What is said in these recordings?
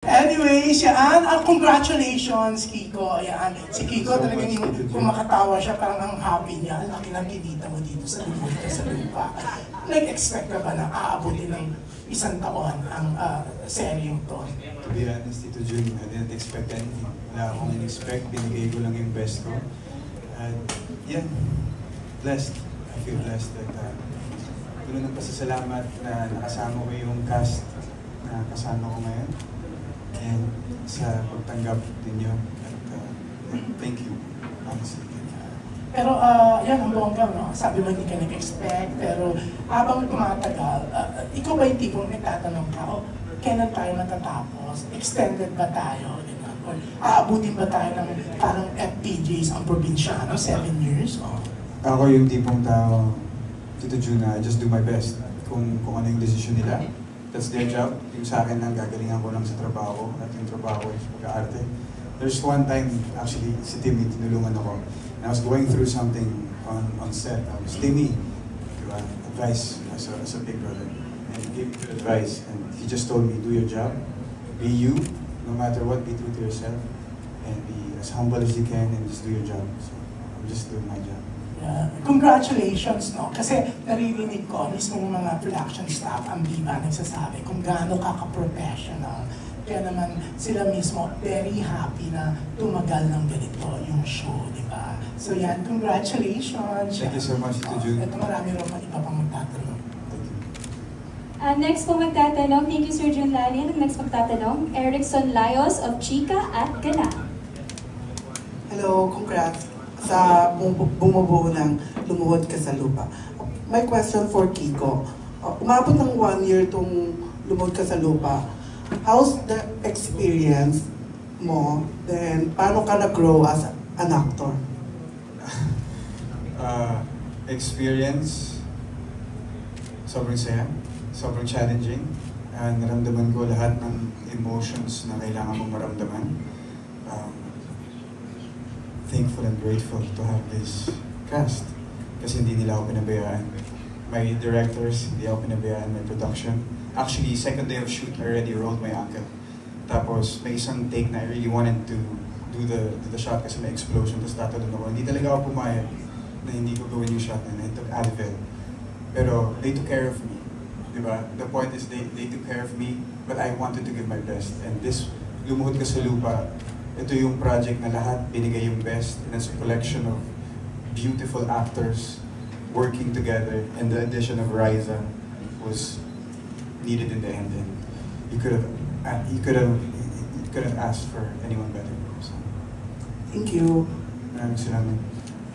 Anyways, yan. Congratulations, Kiko. Yan. Si Kiko talagang kung makatawa siya, parang ang happy niya. Laki ng kinita mo dito sa lupa. Nag-expect ka ba na aabutin ng 1 taon ang seryeng to? To be honest, Tito Jun, I didn't expect anything. Wala akong in-expect. Binigay ko lang yung best ko. And yeah, blessed. I feel blessed that tuloy ng pasasalamat na nakasama ko yung cast na kasama ko ngayon. And sa pagtanggap ninyo, at thank you, honestly. Pero yan ang bongga, no? Sabi mo hindi ka nag-expect, pero habang tumatagal, ikaw ba yung tipong nagtatanong ka, kailan tayo matatapos? Extended ba tayo? Or aabutin ba tayo ng parang FPJs ang probinsyano, 7 years? Ako yung tipong tao, Tito Jun, I just do my best. Kung ano yung decision nila, that's their job. Yung sa akin lang, gagalingan ko lang sa trabaho ko. At yung trabaho ko is pag-aarte. There's one time, actually, si Timmy, tinulungan ako. And I was going through something on set. I was Timmy, diba? Advice as a big brother. And he gave me good advice. And he just told me, do your job. Be you, no matter what, be true to yourself. And be as humble as you can and just do your job. So, I'm just doing my job. Yeah. Congratulations, no? Kasi naririnig ko, mismo ng mga production staff, ang Viva nagsasabi kung gaano ka-professional. Kaya naman sila mismo very happy na tumagal ng ganito yung show, di ba? So yan, congratulations! Thank you so much, Tito Jun. Ito marami rin iba pang magtatanong. Next po magtatanong, thank you Sir Jun Lani. Next magtatanong, Erickson Layos of Chika at Gana. Hello, congrats sa bumubuo ng Lumuhod Ka sa Lupa. My question for Kiko. Umabot ng 1 year itong Lumuhod Ka sa Lupa. How's the experience mo? Then, paano ka nag-grow as an actor? Experience, sobrang saya, sobrang challenging. Naramdaman ko lahat ng emotions na kailangan mong maramdaman. Thankful and grateful to have this cast kasi hindi nila ako pinabayaan. My directors, hindi ako pinabayaan. My production. Actually, second day of shoot, I already rolled my ankle. Tapos may isang take na I really wanted to do the shot kasi may explosion, tapos tatalon ako. Hindi talaga ako pumayag na hindi ko gawin yung shot na I took Advil. Pero they took care of me. Diba? The point is they took care of me, but I wanted to give my best. And this Lumuhod Ka sa Lupa, ito yung project na lahat binigay yung best, and it's a collection of beautiful actors working together, and the addition of Riza was needed in the end. And you could have asked for anyone better. So, thank you. Maraming salamat.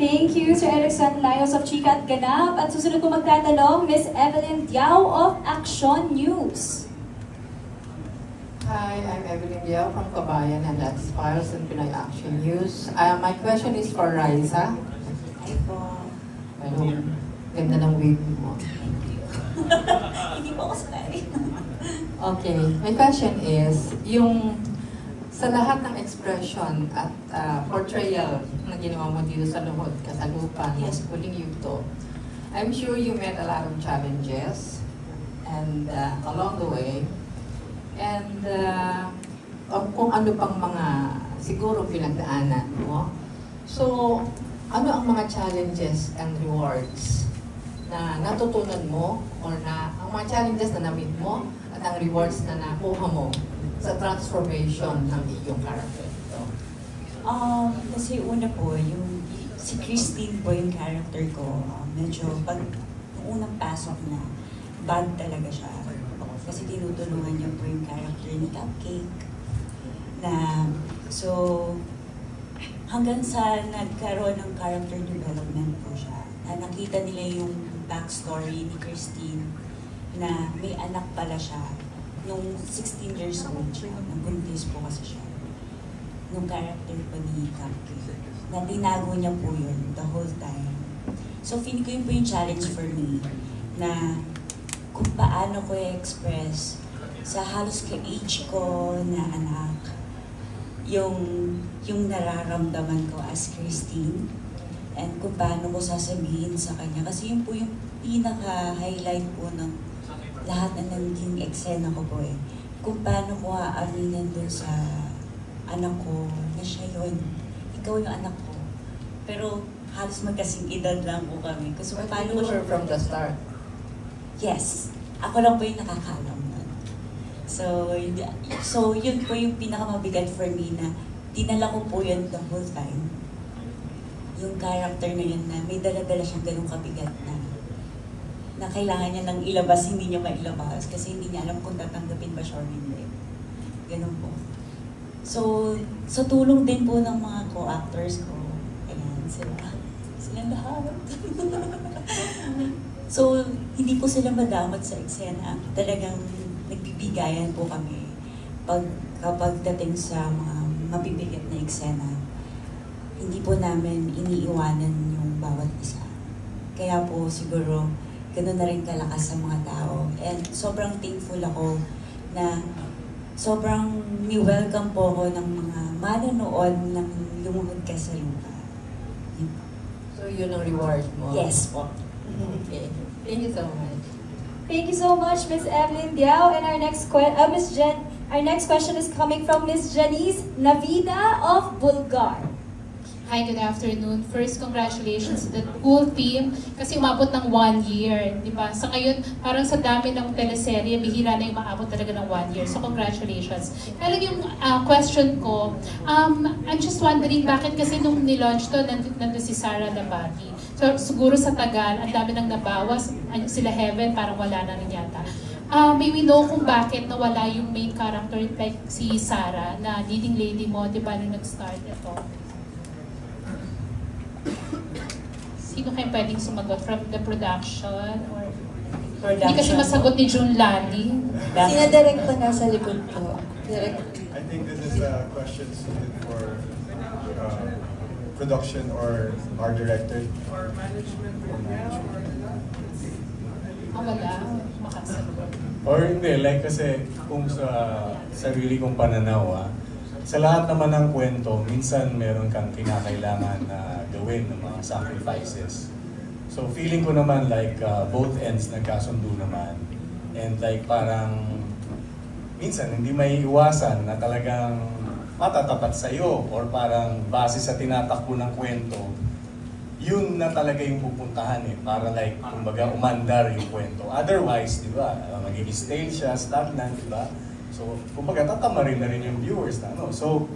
Thank you Sir Erickson Layos of Chika at Ganap. At susunod po magtatanong, Miss Evelyn Diao of Action News. Hi, I'm Evelyn Diao from Kabayan, and that's Files and Pinoy Action News. My question is for Riza. Hi po. Hello. Ganda ng wig mo. Hindi po ako sanay. Okay, my question is, yung sa lahat ng expression at portrayal na ginawa mo dito sa Lumuhod Ka sa Lupa, yes, Huling Yugto, I'm sure you met a lot of challenges and along the way. And kung ano pang mga siguro pinagdaanan mo. So, ano ang mga challenges and rewards na natutunan mo or na ang mga challenges na na-meet mo at ang rewards na nakuha mo sa transformation ng iyong character? Kasi una po, yung si Christine po yung character ko, medyo pag unang pasok na, bad talaga siya. Kasi tinutulungan niya po yung character ni Cupcake. So, hanggang sa nagkaroon ng character development po siya, na nakita nila yung backstory ni Christine, na may anak pala siya, nung 16 years old siya, nabuntis po kasi siya. Nung character po ni Cupcake, na tinago niya po yun the whole time. So, feeling ko yun po yung challenge for me, na kung paano ko i-express sa halos ka-age ko na anak yung nararamdaman ko as Christine, and kung paano ko sasabihin sa kanya. Kasi yun po yung pinaka-highlight po ng lahat na naging eksena ko po eh. kung paano ko aaminin dun sa anak ko na siya yun. Ikaw yung anak ko. Pero halos magkasing edad lang po kami. Kasi But paano you ko were from the start. Yes. Ako lang po yung nakakaalam nun. So yun po yung pinakamabigat for me na dinala ko po yun the whole time. Yung character na yun na may dala-dala siyang ganung kabigat na kailangan niya nang ilabas, hindi niya mailabas kasi hindi niya alam kung tatanggapin ba siya or hindi. Ganun po. So, sa tulong din po ng mga co-actors ko, ayan, silang lahat. So, hindi po sila madamot sa eksena. Talagang nagbibigayan po kami kapag dating sa mga mabibigat na eksena. Hindi po namin iniiwanan yung bawat isa. Kaya po siguro, gano'n na rin kalakas sa mga tao. And sobrang thankful ako na sobrang ni-welcome po ako ng mga manonood ng Lumuhod Ka sa Lupa. So yun ang reward mo? Yes po. Okay. Thank you so much. Thank you so much, Miss Evelyn Diao. And our next question is coming from Miss Janice Navida of Bulgar. Hi, good afternoon. First, congratulations to the whole team kasi umabot ng 1 year, di ba? Sa ngayon, parang sa dami ng teleserye, bihira na yung maabot talaga ng 1 year. So, congratulations. Kaya yung question ko, I'm just wondering bakit kasi nung nilaunch to, nandun si Sara Labati. So, siguro sa tagal, ang dami nang nabawas. Sila Heaven, parang wala na rin yata. May we know kung bakit nawala yung main character like si Sara na leading lady mo, di ba, nung nag-start ito? Sino kayo pwedeng sumagot? From the production? Or hindi kasi masagot ni June Lally. Sinadirect pa nasa likod po. Direct. I think this is a question suited for production or our director. Or management. Wala. Makasagot. Or hindi, like kasi kung sa sarili kong pananaw, sa lahat naman ng kwento, minsan meron kang kinakailangan na gawin ng mga sacrifices. So feeling ko naman like both ends nagkasundo naman. And like parang minsan hindi may iwasan na talagang matatapat sa'yo or parang base sa tinatakbo ng kwento, yun na talaga yung pupuntahan para like kumbaga umandar yung kwento. Otherwise, di ba, magiging stale siya, stagnant, di ba? So, kumbaga, tatama rin na rin yung viewers na, no? So,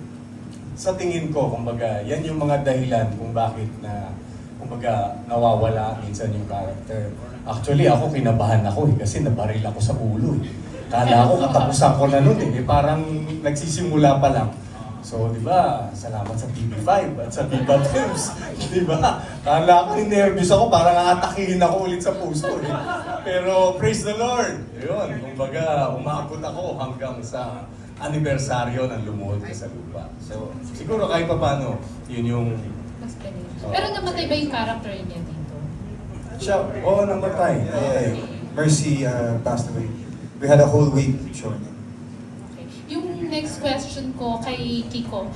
sa tingin ko, kumbaga, yan yung mga dahilan kung bakit na, kumbaga, nawawala minsan yung character. Actually, ako kinabahan ako kasi nabaril ako sa ulo. Kala ko katapusan ko na nun parang nagsisimula pa lang. So, di ba, salamat sa TV5 at sa Viva Films. Di ba? Kala ko nervous ako, parang atakihin ako ulit sa puso. Pero praise the Lord! Yun, kumbaga, umabot ako hanggang sa anibersaryo ng Lumuhod Ka sa Lupa. So, siguro kahit pa paano, yun yung... Pero namatay ba yung character niya dito? Siya, namatay. Mercy passed away. We had a whole week showing it. Yung next question ko kay Kiko,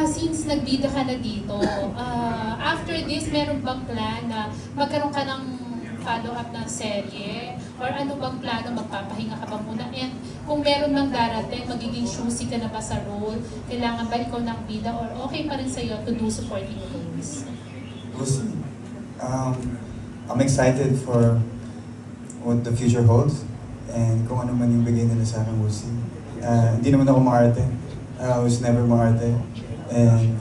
since nagbida ka na dito, after this, meron bang plan na magkaroon ka ng follow-up ng serye? Or ano bang plano, magpapahinga ka ba muna? And kung meron mang darating, magiging choosy ka na ba sa role? Kailangan ba ikaw ng bida? Or okay pa rin sa'yo to do supporting roles? We'll see. I'm excited for what the future holds. And kung ano man yung bigay nila sa akin, we'll see. Hindi naman ako maarte. I was never maarte. And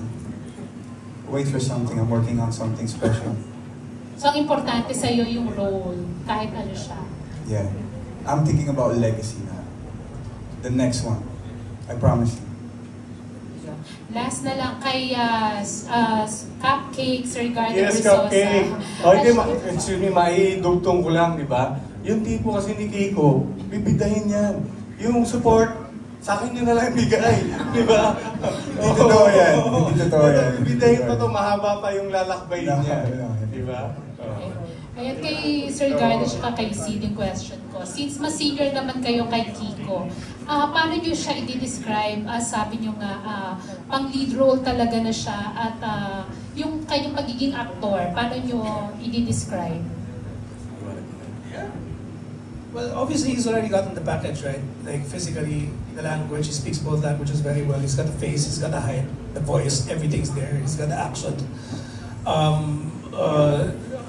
wait for something. I'm working on something special. So, ang importante sa'yo yung role, kahit ano siya. Yeah. I'm thinking about legacy now. The next one. I promise you. Last na lang kay Cupcakes regarding Yes, Versosa. Cupcake. Okay, excuse me, maidugtong ko lang, di ba? Yung tipo kasi ni Kiko, bibidahin yan. Yung support, sa akin yun na lang bigay. Di ba? Hindi totoo yan. Hindi totoo yan. Bibidahin pa to, mahaba pa yung lalakbay niya. Di ba? Ayan kay Sir Garnish ka kay Sid yung question ko. Since mas senior naman kayo kay Kiko, paano nyo siya i-describe? Sabi nyo nga, pang lead role talaga na siya at yung kanyang pagiging actor, paano nyo i-describe? Well, obviously he's already gotten the package, right? Like physically, the language, he speaks both languages very well. He's got the face, he's got the height, the voice, everything's there. He's got the accent.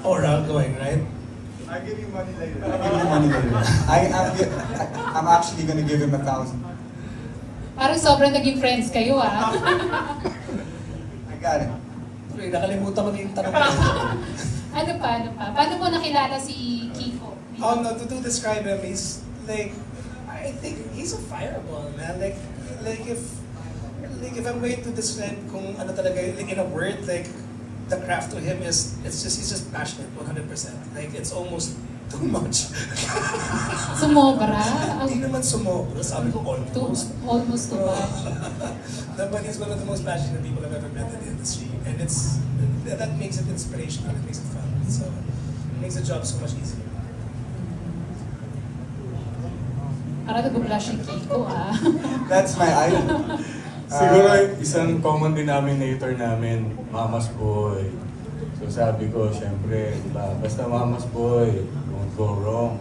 Aura going, right? I give you money later. I'm actually gonna give him 1,000. Parang sobrang naging friends kayo I got it. Sorry, nakalimutan ko na yung tanong ko. Ano pa? Paano mo nakilala si Kiko? No, to describe him, he's like, I think he's a fireball, man. Like if I'm going to describe kung ano talaga, like in a word, like the craft to him is, he's just passionate 100%. Like it's almost too much. Sumobra? Hindi naman sumobra, sabi ko almost. Almost too much. But he's one of the most passionate people I've ever met in the industry. And that makes it inspirational, it makes it fun. So it makes the job so much easier. Parang nag-blush yung Kiko, That's my idol. Siguro isang common denominator namin, Mama's Boy. So sabi ko, syempre, diba, basta Mama's Boy, won't go wrong.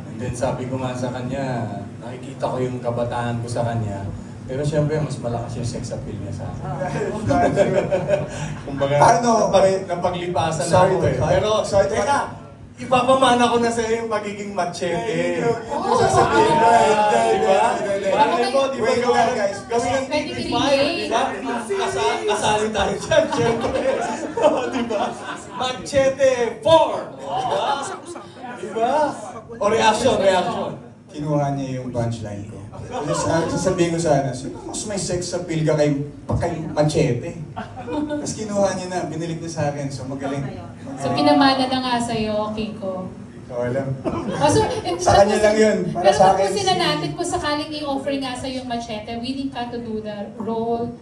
And then sabi ko nga sa kanya, nakikita ko yung kabataan ko sa kanya, pero syempre mas malakas yung sex appeal niya sa akin. Kumbaga, napaglipasan na ako eh. Pero, teka, ipapamana ko na sa'yo yung pagiging machete. Sasabihin mo, diba? Parang mo, di ba gawin ang TV5, diba? Kasali tayo dyan, syempre. Diba? Machete 4! Diba? O reaction. Kinuha niya yung punchline ko. Sasabihin ko sana, mas may sex appeal ka kay machete. Tapos kinuha niya na, binilig niya sa akin, so magaling. So pinamana na nga sa'yo, Kiko. Ikaw alam. Sa kanya lang yun, para pero sa akin. Pero kung natin, kung sakaling i-offer nga sa'yo yung machete, willing ka to do the role.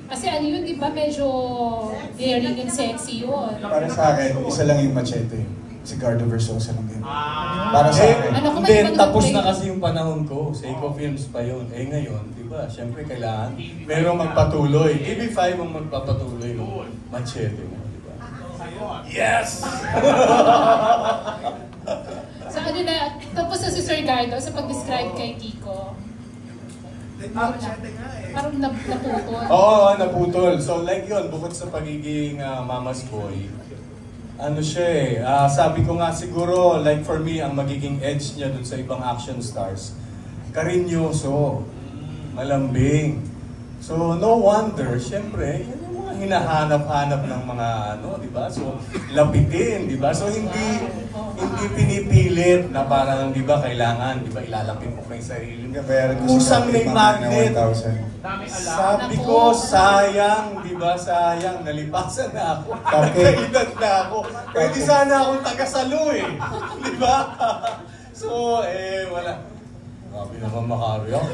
Kasi ano yun, di ba, medyo daring and sexy yun. Para sa akin, isa lang yung machete. Si Gardo Versosa lang yun. Para sa akin. Hindi, tapos na kasi yung panahon ko. Seiko Films pa yun. Ngayon, di ba, syempre kailangan merong magpatuloy. TV5 ang magpapatuloy ng machete mo, di ba? Yes! So ano na, tapos na si Sir Gardo sa pag-describe kay Kiko. Parang naputol. Oo, naputol. So like yun, bukod sa pagiging Mama's Boy, ano siya eh, sabi ko nga siguro, like for me, ang magiging edge niya dun sa ibang action stars, karinyoso, malambing. So no wonder, syempre, yun yung mga hinahanap-hanap ng mga ano, di ba? So lapitin, di ba? So hindi pinipilit na parang, di ba, kailangan, di ba, ilalapit mo pa yung sarili. Kusang may magnet. Sabi ko, sayang, di ba, sayang, nalipasan na ako. Nagkaedad na ako. Pwede sana akong taga-salo eh. Di ba? So, wala. Sabi naman makari ako.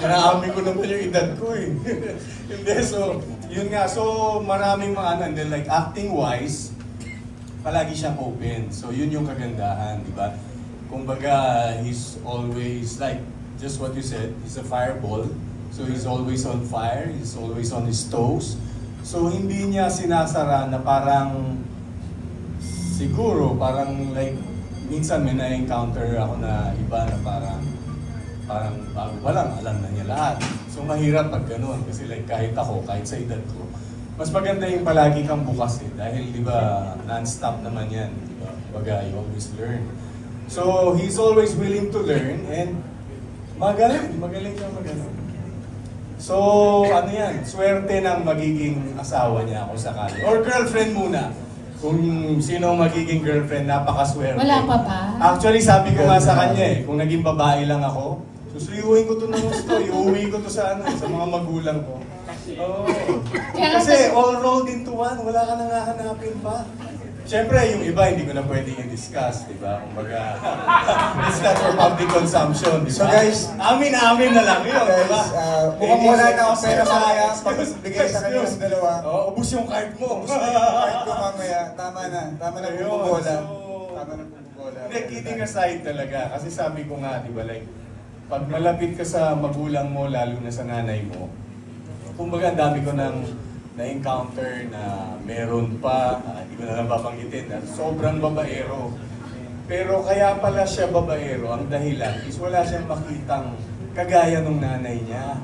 Inaamin ko naman yung edad ko eh. Hindi, so, yun nga. So, maraming mga ano, and then like acting-wise, palagi siyang open. So, yun yung kagandahan, di ba? Kumbaga, he's always like, just what you said, he's a fireball. So he's always on fire, he's always on his toes. So hindi niya sinasara na parang, siguro, parang like, minsan may na-encounter ako na iba na parang bago pa lang, alam na niya lahat. So mahirap pag ganun, kasi like kahit ako, kahit sa edad ko, mas maganda yung palagi kang bukas eh, dahil di ba, non-stop naman yan, di ba? Baga, you always learn. So he's always willing to learn and magaling siya magaling. So, ano yan, swerte ng magiging asawa niya ako sakali. Or girlfriend muna. Kung sino magiging girlfriend, napakaswerte. Wala pa ba? Actually, sabi ko nga sa kanya eh, kung naging babae lang ako, susuyuhin ko to ng gusto, iuwi ko to sa mga magulang ko. Oh. Kasi all rolled into one, wala ka nang hahanapin pa. Siyempre, yung iba hindi ko na pwedeng i-discuss, di ba? Kumbaga, it's not for public consumption, di ba? So guys, amin na lang yun, di ba? Mukhang wala na akong pera mamaya pag bigay sa kanya yung dalawa. Ubus yung card mo. Ubus na yung card ko mamaya. Tama na bumubola. Tama na bumubola. Hindi, kidding aside talaga. Kasi sabi ko nga, di ba, like, pag malapit ka sa magulang mo, lalo na sa nanay mo, kumbaga, ang dami ko na-encounter na meron pa, hindi ko na lang babanggitin, na sobrang babaero. Pero kaya pala siya babaero, ang dahilan is wala siyang makitang kagaya ng nanay niya.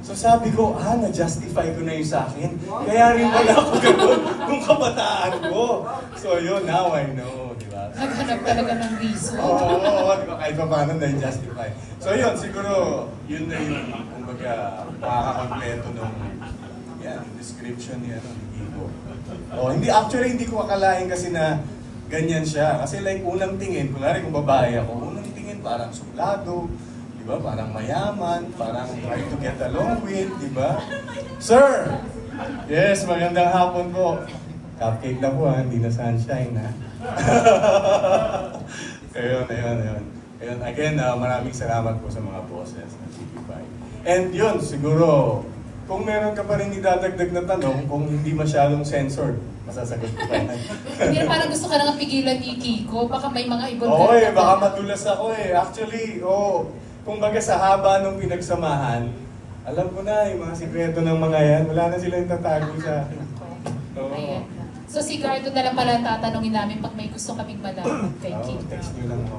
So sabi ko, na-justify ko na yung sa akin. Kaya rin pala ako gano'n nung kabataan ko. So yun, now I know, di ba? Naghanap talaga ng reason. Oo, di ba? Kahit pa paano na-justify. So yun, siguro, yun na yung, kumbaga, makakakompleto nung description niya, ni Kiko. Actually, hindi ko akalain kasi na ganyan siya. Kasi like, unang tingin, kunwari kung babae ako, unang tingin parang suplado, di ba? Parang mayaman, parang try to get along with, di ba? Sir! Yes, magandang hapon po. Cupcake na po hindi na sunshine ha. Ayun. Again, maraming salamat po sa mga bosses ng TV5. And yun, siguro, kung meron ka pa rin idadagdag na tanong, kung hindi masyadong censored, masasagot ko pa yan. Hindi, parang gusto ka nang pigilan ni Kiko, baka may mga ibon Oo, baka madulas ako Actually, kumbaga sa haba nung pinagsamahan, alam ko na yung mga sikreto ng mga yan, wala na silang tatago sa akin. Ayan. So si Gardo na lang pala tatanungin namin pag may gusto kaming malaman kay Kiko. Text nyo lang ako.